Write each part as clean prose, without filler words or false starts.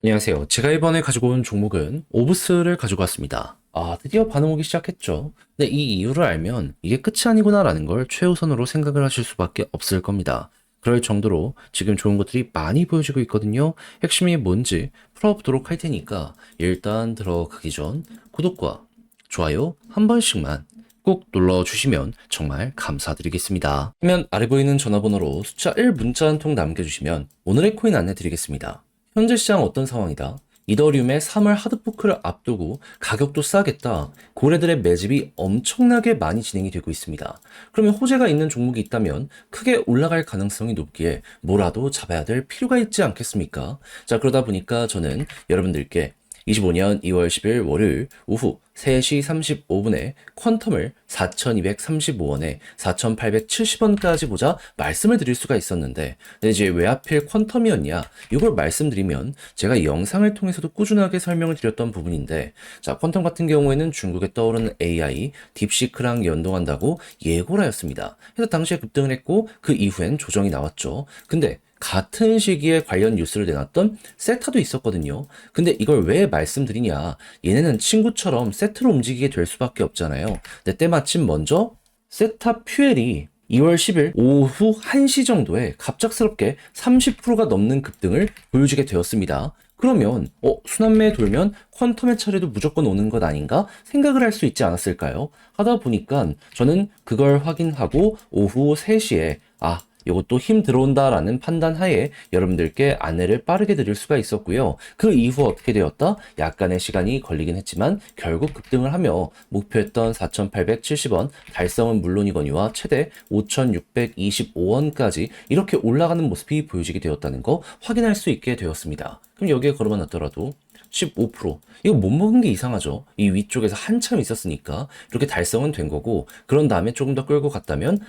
안녕하세요. 제가 이번에 가지고 온 종목은 오브스를 가지고 왔습니다. 드디어 반응 오기 시작했죠. 근데 이 이유를 알면 이게 끝이 아니구나라는 걸 최우선으로 생각을 하실 수밖에 없을 겁니다. 그럴 정도로 지금 좋은 것들이 많이 보여지고 있거든요. 핵심이 뭔지 풀어보도록 할 테니까 일단 들어가기 전 구독과 좋아요 한 번씩만 꼭 눌러주시면 정말 감사드리겠습니다. 화면 아래 보이는 전화번호로 숫자 1 문자 한 통 남겨주시면 오늘의 코인 안내 드리겠습니다. 현재 시장 어떤 상황이다? 이더리움의 3월 하드포크를 앞두고 가격도 싸겠다. 고래들의 매집이 엄청나게 많이 진행이 되고 있습니다. 그러면 호재가 있는 종목이 있다면 크게 올라갈 가능성이 높기에 뭐라도 잡아야 될 필요가 있지 않겠습니까? 자, 그러다 보니까 저는 여러분들께 25년 2월 10일 월요일 오후 3시 35분에 퀀텀을 4,235원에 4,870원까지 보자 말씀을 드릴 수가 있었는데, 근데 이제 왜 하필 퀀텀이었냐? 이걸 말씀드리면 제가 영상을 통해서도 꾸준하게 설명을 드렸던 부분인데, 자, 퀀텀 같은 경우에는 중국에 떠오르는 AI, 딥시크랑 연동한다고 예고를 하였습니다. 그래서 당시에 급등을 했고 그 이후엔 조정이 나왔죠. 근데 같은 시기에 관련 뉴스를 내놨던 세타도 있었거든요. 근데 이걸 왜 말씀드리냐? 얘네는 친구처럼 세트로 움직이게 될 수밖에 없잖아요. 근데 때마침 먼저 세타 퓨엘이 2월 10일 오후 1시 정도에 갑작스럽게 30%가 넘는 급등을 보여주게 되었습니다. 그러면 순환매 돌면 퀀텀의 차례도 무조건 오는 것 아닌가 생각을 할 수 있지 않았을까요? 하다 보니까 저는 그걸 확인하고 오후 3시에 이것도 힘 들어온다라는 판단 하에 여러분들께 안내를 빠르게 드릴 수가 있었고요. 그 이후 어떻게 되었다? 약간의 시간이 걸리긴 했지만 결국 급등을 하며 목표했던 4,870원 달성은 물론이거니와 최대 5,625원까지 이렇게 올라가는 모습이 보여지게 되었다는 거 확인할 수 있게 되었습니다. 그럼 여기에 걸어만 놨더라도 15% 이거 못 먹은 게 이상하죠. 이 위쪽에서 한참 있었으니까 이렇게 달성은 된 거고, 그런 다음에 조금 더 끌고 갔다면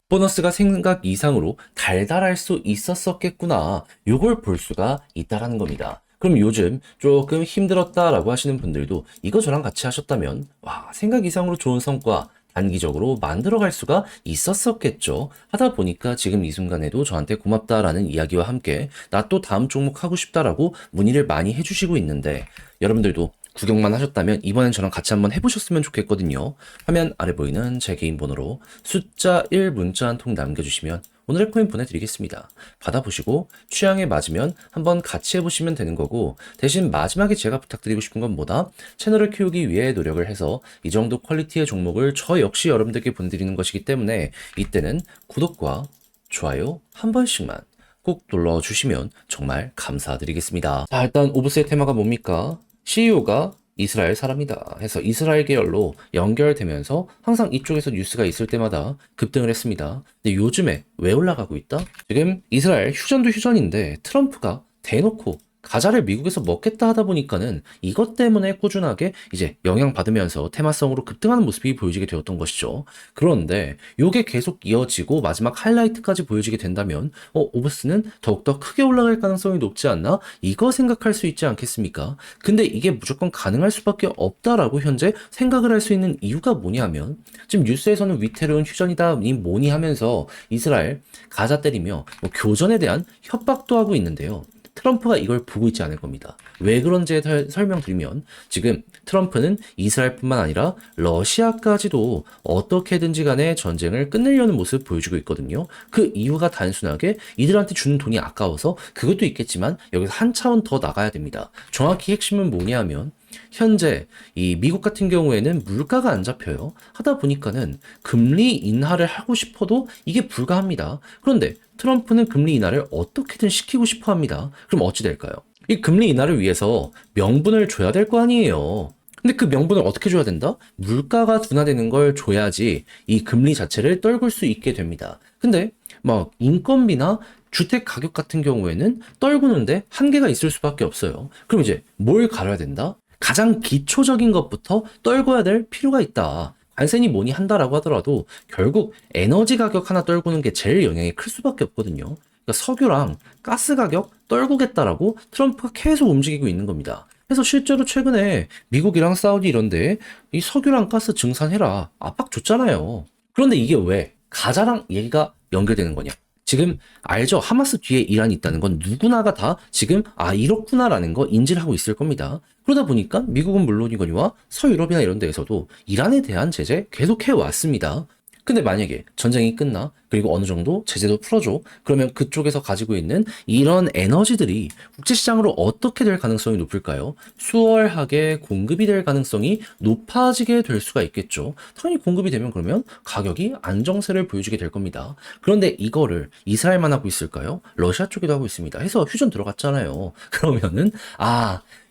보너스가 생각 이상으로 달달할 수 있었었겠구나. 요걸 볼 수가 있다라는 겁니다. 그럼 요즘 조금 힘들었다라고 하시는 분들도 이거 저랑 같이 하셨다면 생각 이상으로 좋은 성과 단기적으로 만들어갈 수가 있었었겠죠. 하다 보니까 지금 이 순간에도 저한테 고맙다라는 이야기와 함께 나 또 다음 종목 하고 싶다라고 문의를 많이 해주시고 있는데, 여러분들도 구경만 하셨다면 이번엔 저랑 같이 한번 해보셨으면 좋겠거든요. 화면 아래 보이는 제 개인 번호로 숫자 1 문자 한 통 남겨주시면 오늘의 코인 보내드리겠습니다. 받아보시고 취향에 맞으면 한번 같이 해보시면 되는 거고, 대신 마지막에 제가 부탁드리고 싶은 건 뭐다? 채널을 키우기 위해 노력을 해서 이 정도 퀄리티의 종목을 저 역시 여러분들께 보내드리는 것이기 때문에 이때는 구독과 좋아요 한 번씩만 꼭 눌러주시면 정말 감사드리겠습니다. 자, 일단 오브스의 테마가 뭡니까? CEO가 이스라엘 사람이다 해서 이스라엘 계열로 연결되면서 항상 이쪽에서 뉴스가 있을 때마다 급등을 했습니다. 근데 요즘에 왜 올라가고 있다? 지금 이스라엘 휴전도 휴전인데 트럼프가 대놓고 가자를 미국에서 먹겠다 하다 보니까는 이것 때문에 꾸준하게 이제 영향받으면서 테마성으로 급등하는 모습이 보여지게 되었던 것이죠. 그런데 이게 계속 이어지고 마지막 하이라이트까지 보여지게 된다면 오브스는 더욱더 크게 올라갈 가능성이 높지 않나? 이거 생각할 수 있지 않겠습니까? 근데 이게 무조건 가능할 수밖에 없다라고 현재 생각을 할 수 있는 이유가 뭐냐면, 지금 뉴스에서는 위태로운 휴전이다 뭐니 하면서 이스라엘 가자 때리며 교전에 대한 협박도 하고 있는데요. 트럼프가 이걸 보고 있지 않을 겁니다. 왜 그런지에 설명드리면, 지금 트럼프는 이스라엘뿐만 아니라 러시아까지도 어떻게든지 간에 전쟁을 끝내려는 모습을 보여주고 있거든요. 그 이유가 단순하게 이들한테 주는 돈이 아까워서 그것도 있겠지만 여기서 한 차원 더 나가야 됩니다. 정확히 핵심은 뭐냐면, 현재 이 미국 같은 경우에는 물가가 안 잡혀요. 하다 보니까는 금리 인하를 하고 싶어도 이게 불가합니다. 그런데 트럼프는 금리 인하를 어떻게든 시키고 싶어 합니다. 그럼 어찌 될까요? 이 금리 인하를 위해서 명분을 줘야 될 거 아니에요. 근데 그 명분을 어떻게 줘야 된다? 물가가 둔화되는 걸 줘야지 이 금리 자체를 떨굴 수 있게 됩니다. 근데 막 인건비나 주택 가격 같은 경우에는 떨구는데 한계가 있을 수밖에 없어요. 그럼 이제 뭘 가려야 된다? 가장 기초적인 것부터 떨궈야 될 필요가 있다. 관세니 뭐니 한다라고 하더라도 결국 에너지 가격 하나 떨구는 게 제일 영향이 클 수밖에 없거든요. 그러니까 석유랑 가스 가격 떨구겠다라고 트럼프가 계속 움직이고 있는 겁니다. 그래서 실제로 최근에 미국이랑 사우디 이런데 이 석유랑 가스 증산해라 압박 줬잖아요. 그런데 이게 왜 가자랑 얘기가 연결되는 거냐? 지금 알죠? 하마스 뒤에 이란이 있다는 건 누구나가 다 지금 이렇구나라는 거 인지를 하고 있을 겁니다. 그러다 보니까 미국은 물론이거니와 서유럽이나 이런 데에서도 이란에 대한 제재 계속 해왔습니다. 근데 만약에 전쟁이 끝나 그리고 어느 정도 제재도 풀어줘 그러면 그쪽에서 가지고 있는 이런 에너지들이 국제시장으로 어떻게 될 가능성이 높을까요? 수월하게 공급이 될 가능성이 높아지게 될 수가 있겠죠. 당연히 공급이 되면 그러면 가격이 안정세를 보여주게 될 겁니다. 그런데 이거를 이스라엘만 하고 있을까요? 러시아 쪽에도 하고 있습니다. 해서 휴전 들어갔잖아요. 그러면은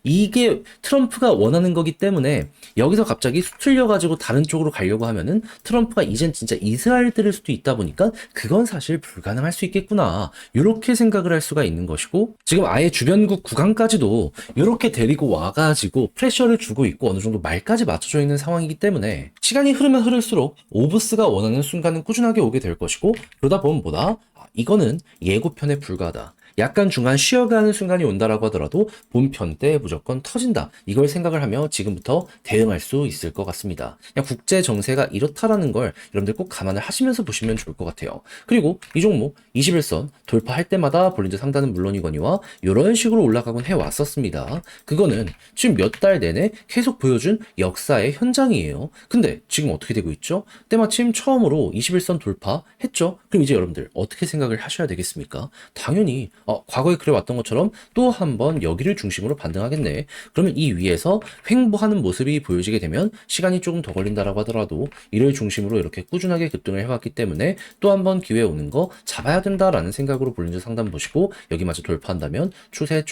이게 트럼프가 원하는 거기 때문에 여기서 갑자기 수틀려가지고 다른 쪽으로 가려고 하면은 트럼프가 이젠 진짜 이스라엘 때릴 수도 있다 보니까 그건 사실 불가능할 수 있겠구나. 이렇게 생각을 할 수가 있는 것이고 지금 아예 주변국 국왕까지도 이렇게 데리고 와가지고 프레셔를 주고 있고 어느 정도 말까지 맞춰져 있는 상황이기 때문에 시간이 흐르면 흐를수록 오브스가 원하는 순간은 꾸준하게 오게 될 것이고 그러다 보면 이거는 예고편에 불과하다. 약간 중간 쉬어가는 순간이 온다라고 하더라도 본편 때 무조건 터진다. 이걸 생각을 하며 지금부터 대응할 수 있을 것 같습니다. 그냥 국제 정세가 이렇다라는 걸 여러분들 꼭 감안을 하시면서 보시면 좋을 것 같아요. 그리고 이 종목 21선 돌파할 때마다 볼린저 상단은 물론이거니와 이런 식으로 올라가곤 해왔었습니다. 그거는 지금 몇 달 내내 계속 보여준 역사의 현장이에요. 근데 지금 어떻게 되고 있죠? 때마침 처음으로 21선 돌파했죠? 그럼 이제 여러분들 어떻게 생각을 하셔야 되겠습니까? 당연히 과거에 그래왔던 것처럼 또 한 번 여기를 중심으로 반등하겠네. 그러면 이 위에서 횡보하는 모습이 보여지게 되면 시간이 조금 더 걸린다라고 하더라도 이를 중심으로 이렇게 꾸준하게 급등을 해왔기 때문에 또 한 번 기회 오는 거 잡아야 된다라는 생각으로 볼린저 상단 보시고 여기마저 돌파한다면 추세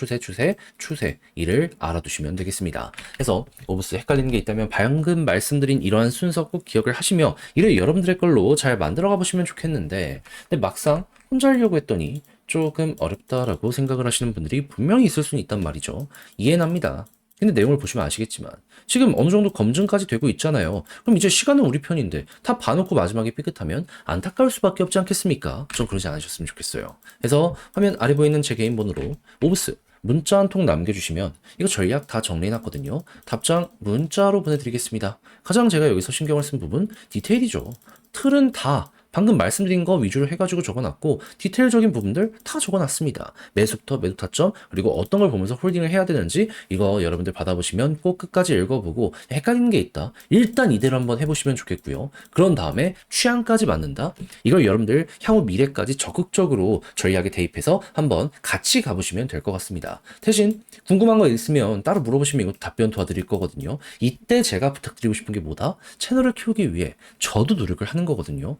이를 알아두시면 되겠습니다. 그래서 오브스 헷갈리는 게 있다면 방금 말씀드린 이러한 순서 꼭 기억을 하시며 이를 여러분들의 걸로 잘 만들어가 보시면 좋겠는데 근데 막상 혼자 하려고 했더니 조금 어렵다라고 생각을 하시는 분들이 분명히 있을 수는 있단 말이죠. 이해는 합니다. 근데 내용을 보시면 아시겠지만 지금 어느 정도 검증까지 되고 있잖아요. 그럼 이제 시간은 우리 편인데 다 봐놓고 마지막에 삐끗하면 안타까울 수밖에 없지 않겠습니까? 좀 그러지 않으셨으면 좋겠어요. 그래서 화면 아래 보이는 제 개인 번호로 오브스 문자 한 통 남겨주시면 이거 전략 다 정리해놨거든요. 답장 문자로 보내드리겠습니다. 가장 제가 여기서 신경을 쓴 부분 디테일이죠. 틀은 다 방금 말씀드린 거 위주로 해가지고 적어놨고 디테일적인 부분들 다 적어놨습니다. 매수부터 매도 타점 그리고 어떤 걸 보면서 홀딩을 해야 되는지 이거 여러분들 받아보시면 꼭 끝까지 읽어보고 헷갈리는 게 있다. 일단 이대로 한번 해보시면 좋겠고요. 그런 다음에 취향까지 맞는다. 이걸 여러분들 향후 미래까지 적극적으로 전략에 대입해서 한번 같이 가보시면 될 것 같습니다. 대신 궁금한 거 있으면 따로 물어보시면 이것도 답변 도와드릴 거거든요. 이때 제가 부탁드리고 싶은 게 뭐다? 채널을 키우기 위해 저도 노력을 하는 거거든요.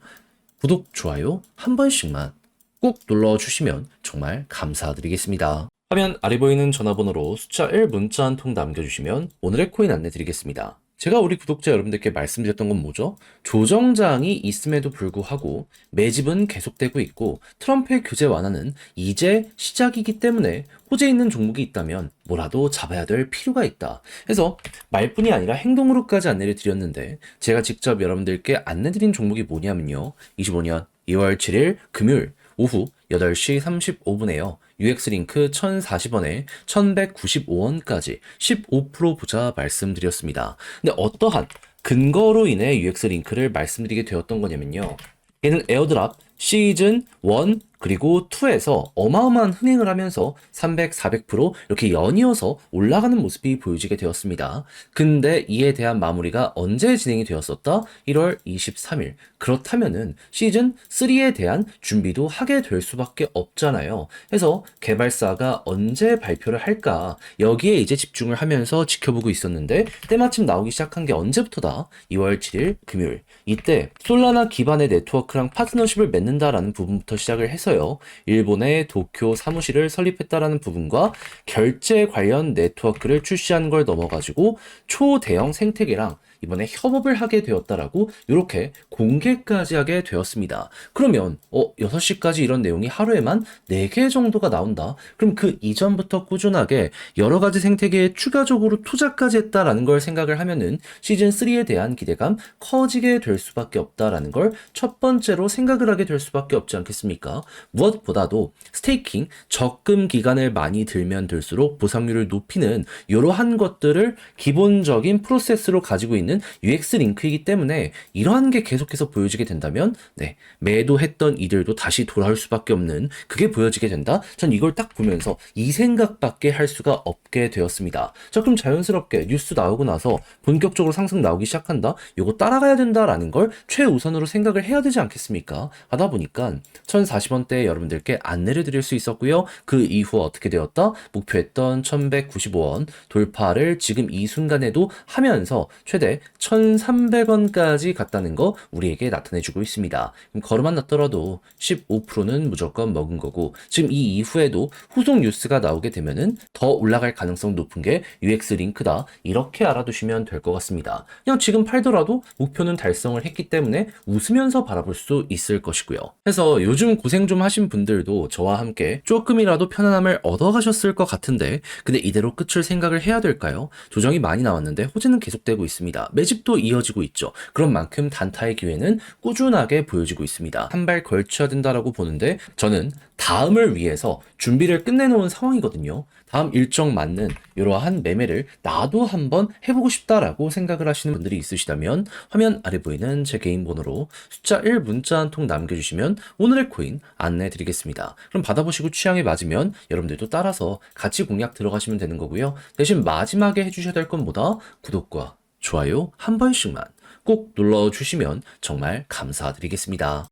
구독, 좋아요 한 번씩만 꼭 눌러주시면 정말 감사드리겠습니다. 화면 아래 보이는 전화번호로 숫자 1 문자 한 통 남겨주시면 오늘의 코인 안내 드리겠습니다. 제가 우리 구독자 여러분들께 말씀드렸던 건 뭐죠? 조정장이 있음에도 불구하고 매집은 계속되고 있고 트럼프의 규제 완화는 이제 시작이기 때문에 호재 있는 종목이 있다면 뭐라도 잡아야 될 필요가 있다. 그래서 말뿐이 아니라 행동으로까지 안내를 드렸는데 제가 직접 여러분들께 안내드린 종목이 뭐냐면요. 25년 2월 7일 금요일 오후 8시 35분에요. UX링크 1040원에 1195원까지 15% 보자 말씀드렸습니다. 근데 어떠한 근거로 인해 UX링크를 말씀드리게 되었던 거냐면요. 얘는 에어드랍 시즌 1 그리고 2에서 어마어마한 흥행을 하면서 300, 400% 이렇게 연이어서 올라가는 모습이 보여지게 되었습니다. 근데 이에 대한 마무리가 언제 진행이 되었었다? 1월 23일. 그렇다면은 시즌 3에 대한 준비도 하게 될 수밖에 없잖아요. 그래서 개발사가 언제 발표를 할까? 여기에 이제 집중을 하면서 지켜보고 있었는데 때마침 나오기 시작한 게 언제부터다? 2월 7일 금요일. 이때 솔라나 기반의 네트워크랑 파트너십을 맺는다라는 부분부터 시작을 해서요. 일본의 도쿄 사무실을 설립했다라는 부분과 결제 관련 네트워크를 출시하는 걸 넘어가지고 초대형 생태계랑 이번에 협업을 하게 되었다라고 이렇게 공개까지 하게 되었습니다. 그러면 6시까지 이런 내용이 하루에만 4개 정도가 나온다. 그럼 그 이전부터 꾸준하게 여러 가지 생태계에 추가적으로 투자까지 했다라는 걸 생각을 하면은 시즌 3에 대한 기대감 커지게 될 수밖에 없다라는 걸 첫 번째로 생각을 하게 될 수밖에 없지 않겠습니까? 무엇보다도 스테이킹 적금 기간을 많이 들면 들수록 보상률을 높이는 이러한 것들을 기본적인 프로세스로 가지고 있는 있는 UX 링크이기 때문에 이러한 게 계속해서 보여지게 된다면 네, 매도했던 이들도 다시 돌아올 수밖에 없는 그게 보여지게 된다. 전 이걸 딱 보면서 이 생각밖에 할 수가 없게 되었습니다. 자, 그럼 자연스럽게 뉴스 나오고 나서 본격적으로 상승 나오기 시작한다. 요거 따라가야 된다라는 걸 최우선으로 생각을 해야 되지 않겠습니까? 하다 보니까 1040원대에 여러분들께 안내를 드릴 수 있었고요. 그 이후 어떻게 되었다? 목표했던 1195원 돌파를 지금 이 순간에도 하면서 최대 1300원까지 갔다는 거 우리에게 나타내주고 있습니다. 그럼 걸음만 났더라도 15%는 무조건 먹은 거고 지금 이 이후에도 후속 뉴스가 나오게 되면은 더 올라갈 가능성 높은 게 UX 링크다. 이렇게 알아두시면 될 것 같습니다. 그냥 지금 팔더라도 목표는 달성을 했기 때문에 웃으면서 바라볼 수 있을 것이고요. 그래서 요즘 고생 좀 하신 분들도 저와 함께 조금이라도 편안함을 얻어가셨을 것 같은데 근데 이대로 끝을 생각을 해야 될까요? 조정이 많이 나왔는데 호재는 계속되고 있습니다. 매집도 이어지고 있죠. 그런 만큼 단타의 기회는 꾸준하게 보여지고 있습니다. 한 발 걸쳐야 된다라고 보는데 저는 다음을 위해서 준비를 끝내놓은 상황이거든요. 다음 일정 맞는 이러한 매매를 나도 한번 해보고 싶다라고 생각을 하시는 분들이 있으시다면 화면 아래 보이는 제 개인 번호로 숫자 1 문자 한 통 남겨주시면 오늘의 코인 안내 드리겠습니다. 그럼 받아보시고 취향에 맞으면 여러분들도 따라서 같이 공략 들어가시면 되는 거고요. 대신 마지막에 해주셔야 될 건 뭐다? 구독과 좋아요 한 번씩만 꼭 눌러주시면 정말 감사드리겠습니다.